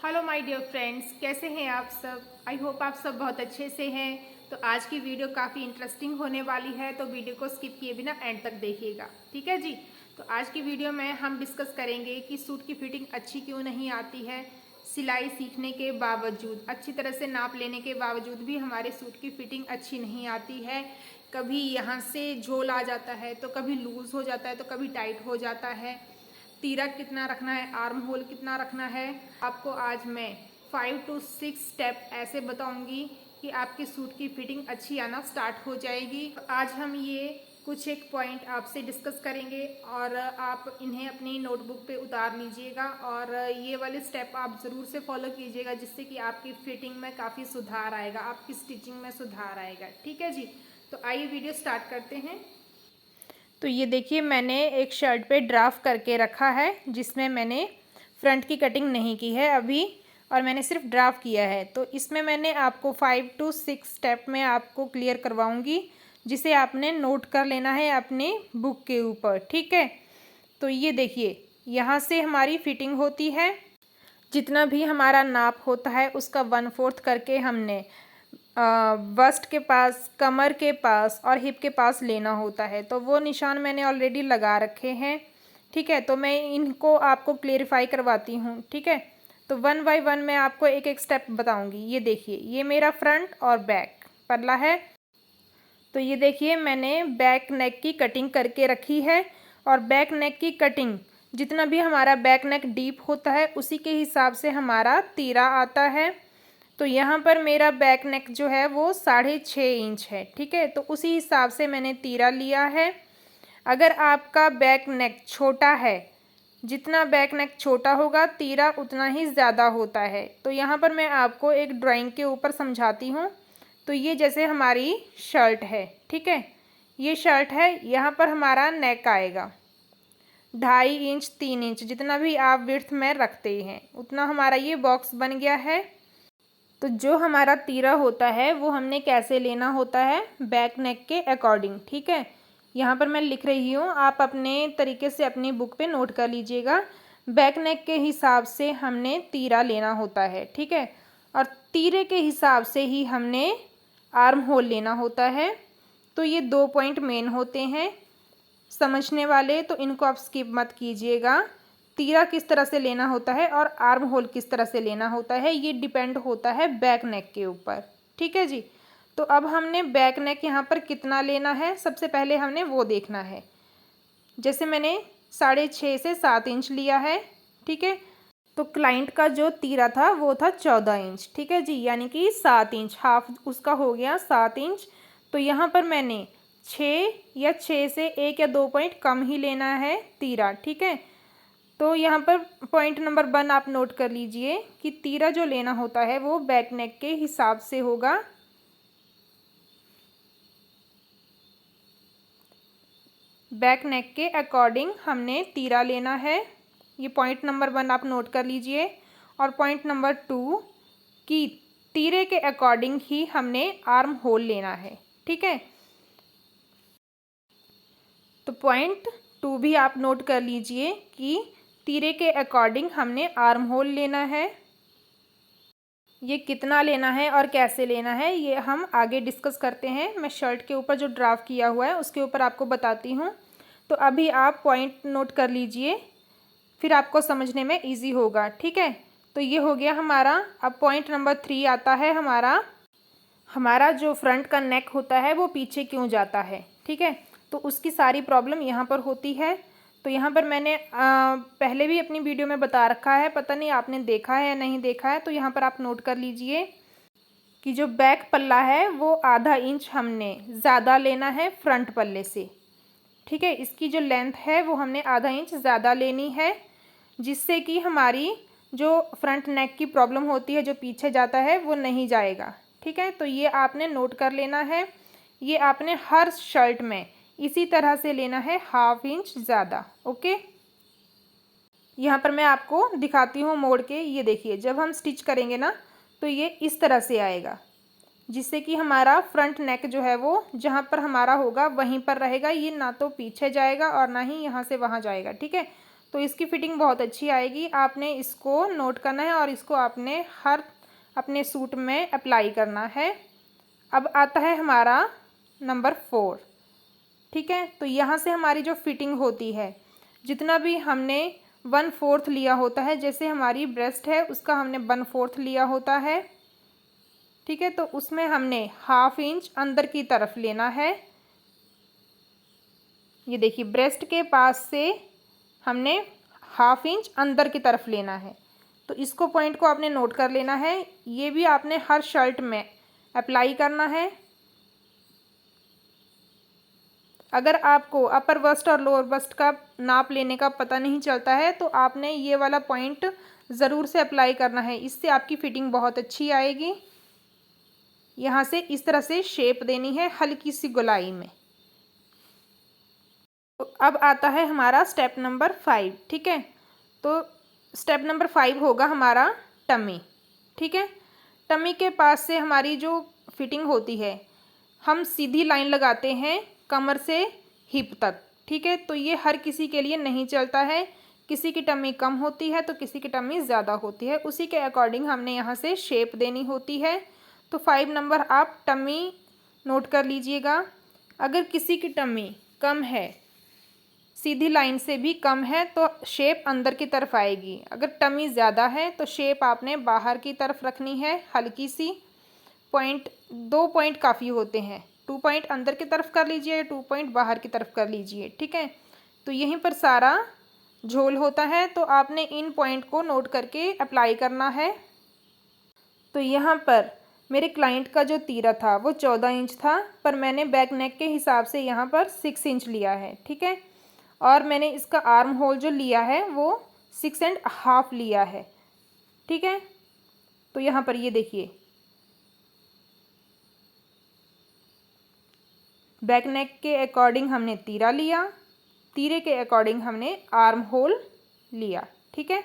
Hello my dear friends, कैसे हैं आप सब। आई होप आप सब बहुत अच्छे से हैं। तो आज की वीडियो काफ़ी इंटरेस्टिंग होने वाली है, तो वीडियो को स्किप किए बिना एंड तक देखिएगा। ठीक है जी। तो आज की वीडियो में हम डिस्कस करेंगे कि सूट की फिटिंग अच्छी क्यों नहीं आती है। सिलाई सीखने के बावजूद, अच्छी तरह से नाप लेने के बावजूद भी हमारे सूट की फिटिंग अच्छी नहीं आती है। कभी यहाँ से झोल आ जाता है, तो कभी लूज़ हो जाता है, तो कभी टाइट हो जाता है। तीरा कितना रखना है, आर्म होल कितना रखना है, आपको आज मैं 5 to 6 स्टेप ऐसे बताऊंगी कि आपके सूट की फिटिंग अच्छी आना स्टार्ट हो जाएगी। तो आज हम ये कुछ एक पॉइंट आपसे डिस्कस करेंगे और आप इन्हें अपनी नोटबुक पे उतार लीजिएगा और ये वाले स्टेप आप ज़रूर से फॉलो कीजिएगा, जिससे कि आपकी फिटिंग में काफ़ी सुधार आएगा, आपकी स्टिचिंग में सुधार आएगा। ठीक है जी। तो आइए वीडियो स्टार्ट करते हैं। तो ये देखिए, मैंने एक शर्ट पे ड्राफ्ट करके रखा है, जिसमें मैंने फ्रंट की कटिंग नहीं की है अभी, और मैंने सिर्फ ड्राफ्ट किया है। तो इसमें मैंने आपको 5 to 6 स्टेप में आपको क्लियर करवाऊंगी, जिसे आपने नोट कर लेना है अपने बुक के ऊपर। ठीक है। तो ये देखिए, यहाँ से हमारी फिटिंग होती है। जितना भी हमारा नाप होता है उसका 1/4 करके हमने बस्ट के पास, कमर के पास और हिप के पास लेना होता है। तो वो निशान मैंने ऑलरेडी लगा रखे हैं। ठीक है। तो मैं इनको आपको क्लेरिफाई करवाती हूँ। ठीक है। तो 1 बाय 1 मैं आपको एक एक स्टेप बताऊँगी। ये देखिए, ये मेरा फ्रंट और बैक पल्ला है। तो ये देखिए, मैंने बैक नेक की कटिंग करके रखी है, और बैक नेक की कटिंग जितना भी हमारा बैक नेक डीप होता है उसी के हिसाब से हमारा तीरा आता है। तो यहाँ पर मेरा बैक नेक जो है वो 6.5 इंच है। ठीक है। तो उसी हिसाब से मैंने तीरा लिया है। अगर आपका बैक नेक छोटा है, जितना बैक नेक छोटा होगा तीरा उतना ही ज़्यादा होता है। तो यहाँ पर मैं आपको एक ड्राइंग के ऊपर समझाती हूँ। तो ये जैसे हमारी शर्ट है। ठीक है। ये शर्ट है, यहाँ पर हमारा नेक आएगा 2.5 इंच 3 इंच, जितना भी आप विड्थ में रखते हैं उतना हमारा ये बॉक्स बन गया है। तो जो हमारा तीरा होता है वो हमने कैसे लेना होता है, बैक नेक के अकॉर्डिंग। ठीक है। यहाँ पर मैं लिख रही हूँ, आप अपने तरीके से अपनी बुक पे नोट कर लीजिएगा। बैक नेक के हिसाब से हमने तीरा लेना होता है। ठीक है। और तीरे के हिसाब से ही हमने आर्म होल लेना होता है। तो ये 2 पॉइंट मेन होते हैं समझने वाले, तो इनको आप स्किप मत कीजिएगा। तीरा किस तरह से लेना होता है और आर्म होल किस तरह से लेना होता है, ये डिपेंड होता है बैक नेक के ऊपर। ठीक है जी। तो अब हमने बैक नेक यहाँ पर कितना लेना है, सबसे पहले हमने वो देखना है। जैसे मैंने 6.5 से 7 इंच लिया है। ठीक है। तो क्लाइंट का जो तीरा था वो था 14 इंच। ठीक है जी, यानी कि 7 इंच, हाफ उसका हो गया 7 इंच। तो यहाँ पर मैंने 6 से 1 या 2 पॉइंट कम ही लेना है तीरा। ठीक है। तो यहाँ पर पॉइंट नंबर 1 आप नोट कर लीजिए कि तीरा जो लेना होता है वो बैक नेक के हिसाब से होगा। बैक नेक के अकॉर्डिंग हमने तीरा लेना है। ये पॉइंट नंबर 1 आप नोट कर लीजिए। और पॉइंट नंबर 2 कि तीरे के अकॉर्डिंग ही हमने आर्म होल लेना है। ठीक है। तो पॉइंट 2 भी आप नोट कर लीजिए कि तीरे के अकॉर्डिंग हमने आर्म होल लेना है। ये कितना लेना है और कैसे लेना है ये हम आगे डिस्कस करते हैं। मैं शर्ट के ऊपर जो ड्राफ्ट किया हुआ है उसके ऊपर आपको बताती हूँ। तो अभी आप पॉइंट नोट कर लीजिए, फिर आपको समझने में इजी होगा। ठीक है। तो ये हो गया हमारा। अब पॉइंट नंबर 3 आता है हमारा जो फ्रंट का नेक होता है वो पीछे क्यों जाता है। ठीक है। तो उसकी सारी प्रॉब्लम यहाँ पर होती है। तो यहाँ पर मैंने पहले भी अपनी वीडियो में बता रखा है, पता नहीं आपने देखा है या नहीं देखा है। तो यहाँ पर आप नोट कर लीजिए कि जो बैक पल्ला है वो आधा इंच हमने ज़्यादा लेना है फ्रंट पल्ले से। ठीक है। इसकी जो लेंथ है वो हमने आधा इंच ज़्यादा लेनी है, जिससे कि हमारी जो फ्रंट नेक की प्रॉब्लम होती है, जो पीछे जाता है, वो नहीं जाएगा। ठीक है। तो ये आपने नोट कर लेना है। ये आपने हर शर्ट में इसी तरह से लेना है, ½ इंच ज़्यादा। ओके। यहाँ पर मैं आपको दिखाती हूँ मोड़ के। ये देखिए, जब हम स्टिच करेंगे ना तो ये इस तरह से आएगा, जिससे कि हमारा फ्रंट नेक जो है वो जहाँ पर हमारा होगा वहीं पर रहेगा। ये ना तो पीछे जाएगा और ना ही यहाँ से वहाँ जाएगा। ठीक है। तो इसकी फिटिंग बहुत अच्छी आएगी। आपने इसको नोट करना है और इसको आपने हर अपने सूट में अप्लाई करना है। अब आता है हमारा नंबर 4, ठीक है। तो यहाँ से हमारी जो फिटिंग होती है, जितना भी हमने 1/4 लिया होता है, जैसे हमारी ब्रेस्ट है उसका हमने 1/4 लिया होता है, ठीक है। तो उसमें हमने 1/2 इंच अंदर की तरफ लेना है। ये देखिए ब्रेस्ट के पास से हमने 1/2 इंच अंदर की तरफ लेना है। तो इसको पॉइंट को आपने नोट कर लेना है। ये भी आपने हर शर्ट में अप्लाई करना है। अगर आपको अपर बस्ट और लोअर बस्ट का नाप लेने का पता नहीं चलता है तो आपने ये वाला पॉइंट ज़रूर से अप्लाई करना है, इससे आपकी फिटिंग बहुत अच्छी आएगी। यहाँ से इस तरह से शेप देनी है हल्की सी गोलाई में। तो अब आता है हमारा स्टेप नंबर 5, ठीक है। तो स्टेप नंबर 5 होगा हमारा टमी, ठीक है। टमी के पास से हमारी जो फिटिंग होती है, हम सीधी लाइन लगाते हैं कमर से हिप तक, ठीक है। तो ये हर किसी के लिए नहीं चलता है, किसी की टमी कम होती है तो किसी की टमी ज़्यादा होती है, उसी के अकॉर्डिंग हमने यहाँ से शेप देनी होती है। तो 5 नंबर आप टमी नोट कर लीजिएगा। अगर किसी की टमी कम है, सीधी लाइन से भी कम है, तो शेप अंदर की तरफ आएगी। अगर टमी ज़्यादा है तो शेप आपने बाहर की तरफ रखनी है हल्की सी। पॉइंट 2 पॉइंट काफ़ी होते हैं, 2 पॉइंट अंदर की तरफ कर लीजिए, 2 पॉइंट बाहर की तरफ कर लीजिए, ठीक है। तो यहीं पर सारा झोल होता है, तो आपने इन पॉइंट को नोट करके अप्लाई करना है। तो यहाँ पर मेरे क्लाइंट का जो तीरा था वो 14 इंच था, पर मैंने बैक नेक के हिसाब से यहाँ पर 6 इंच लिया है, ठीक है। और मैंने इसका आर्म होल जो लिया है वो 6.5 लिया है, ठीक है। तो यहाँ पर ये देखिए बैक नेक के अकॉर्डिंग हमने तीरा लिया, तीरे के अकॉर्डिंग हमने आर्म होल लिया, ठीक है।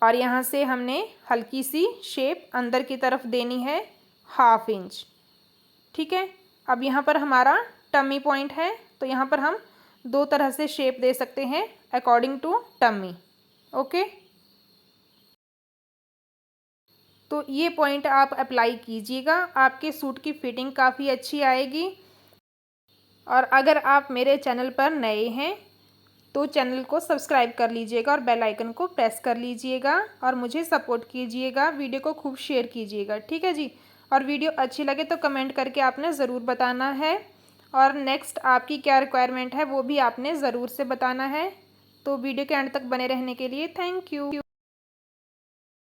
और यहाँ से हमने हल्की सी शेप अंदर की तरफ देनी है 1/2 इंच, ठीक है। अब यहाँ पर हमारा टमी पॉइंट है, तो यहाँ पर हम 2 तरह से शेप दे सकते हैं अकॉर्डिंग टू टमी, ओके। तो ये पॉइंट आप अप्लाई कीजिएगा, आपके सूट की फिटिंग काफ़ी अच्छी आएगी। और अगर आप मेरे चैनल पर नए हैं तो चैनल को सब्सक्राइब कर लीजिएगा और बेल आइकन को प्रेस कर लीजिएगा और मुझे सपोर्ट कीजिएगा, वीडियो को खूब शेयर कीजिएगा, ठीक है जी। और वीडियो अच्छी लगे तो कमेंट करके आपने ज़रूर बताना है, और नेक्स्ट आपकी क्या रिक्वायरमेंट है वो भी आपने ज़रूर से बताना है। तो वीडियो के एंड तक बने रहने के लिए थैंक यू।